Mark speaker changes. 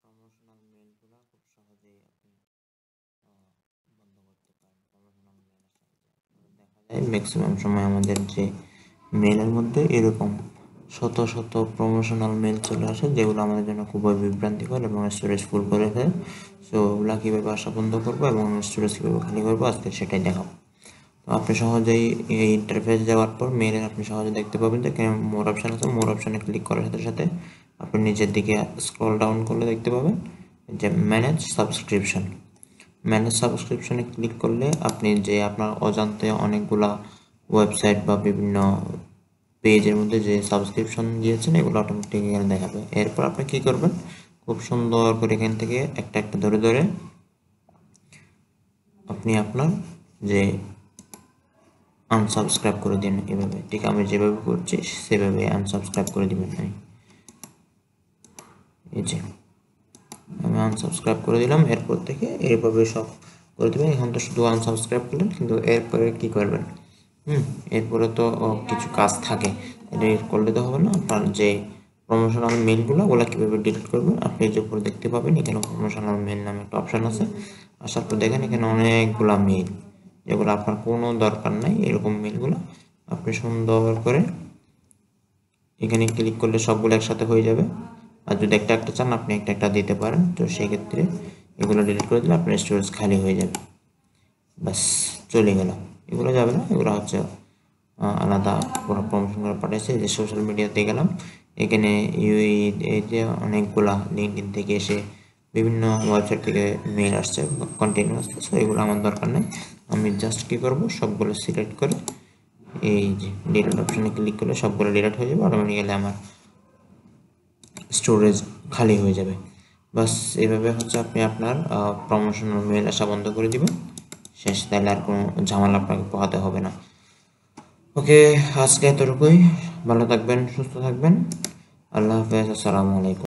Speaker 1: Promotional মেলগুলো খুব সহজেই আপনি বন্ধ করতে পারেন। প্রমোশনাল মেল দেখা যায় ম্যাক্সিমাম সময় আমাদের যে মেলের মধ্যে এরকম শত শত প্রমোশনাল মেল চলে আসে, যেগুলো আমাদের জন্য খুবই বিভ্রান্তিকর এবং স্টোরেজ ফুল করে দেয়। সো ওগুলা কীভাবে আসা বন্ধ করবো এবং স্টোরেজ কীভাবে খালি করবো আজকে সেটাই দেখাবো। তো আপনি সহজেই এই ইন্টারফেস যাওয়ার পর মেলে আপনি সহজে দেখতে পাবেন যে এখানে মোর অপশান আছে। মোর অপশানে ক্লিক করার সাথে সাথে আপনি নিচের দিকে স্ক্রল ডাউন করলে দেখতে পাবেন যে ম্যানেজ সাবস্ক্রিপশন। ম্যানেজ সাবস্ক্রিপশনে ক্লিক করলে আপনি যে আপনার অজান্তে অনেকগুলা ওয়েবসাইট বা বিভিন্ন পেজের মধ্যে যে সাবস্ক্রিপশন দিয়েছেন এগুলো অটোমেটিক এখানে দেখাবে। এরপর আপনি কী করবেন, খুব সুন্দর করে এখান থেকে একটা একটা ধরে ধরে আপনি আপনার যে আনসাবস্ক্রাইব করে দিন। এভাবে ঠিক আমি যেভাবে করছি সেভাবে আনসাবস্ক্রাইব করে দিবেন। এই যে আমি আনসাবস্ক্রাইব করে দিলাম। এরপর থেকে এইভাবে সব করে দেবেন। এখন তো শুধু আনসাবস্ক্রাইব করলেন, কিন্তু এরপরে কি করবেন, এরপরে তো কিছু কাজ থাকে, এটা করলে তো হবে না। আপনার যে প্রমোশনাল মেলগুলো ওগুলো কীভাবে ডিলিট করবেন, আপনি যে উপরে দেখতে পাবেন এখানে প্রমোশনাল মেল নামে একটা অপশান আছে। আসার পর দেখেন এখানে অনেকগুলো মেল, যেগুলো আপনার কোনো দরকার নাই। এরকম মেলগুলো আপনি সুন্দর করে এখানে ক্লিক করলে সবগুলো একসাথে হয়ে যাবে। আর যদি একটা একটা চান আপনি একটা একটা দিতে পারেন। তো সেক্ষেত্রে এগুলো ডিলিট করে দিলে আপনার স্টোরেজ খালি হয়ে যাবে। ব্যাস চলে গেল। এগুলো যাবে না, এগুলো হচ্ছে আলাদা কোনো প্রমোশন করে পাঠাইছে। যে সোশ্যাল মিডিয়াতে গেলাম, এখানে এই যে অনেকগুলা লিঙ্কডিন থেকে এসে বিভিন্ন ওয়েবসাইট থেকে মেল আসছে, কন্টিনিউ আসছে। সো এগুলো আমার দরকার নেই। আমি জাস্ট কী করবো, সবগুলো সিলেক্ট করে এই যে ডিলিট অপশানে ক্লিক করলে সবগুলো ডিলিট হয়ে যাবে অটোমেটিক্যালি, আমার স্টোরেজ খালি হয়ে যাবে। বাস এইভাবে হচ্ছে আপনি আপনার প্রমোশনাল মেল আসা বন্ধ করে দিবেন। শেষ, তাহলে আর কোনো ঝামেলা আপনাকে পোহাতে হবে না। ওকে, আজকে এতটুকুই। ভালো থাকবেন, সুস্থ থাকবেন। আল্লাহ হাফেজ, আসসালামু আলাইকুম।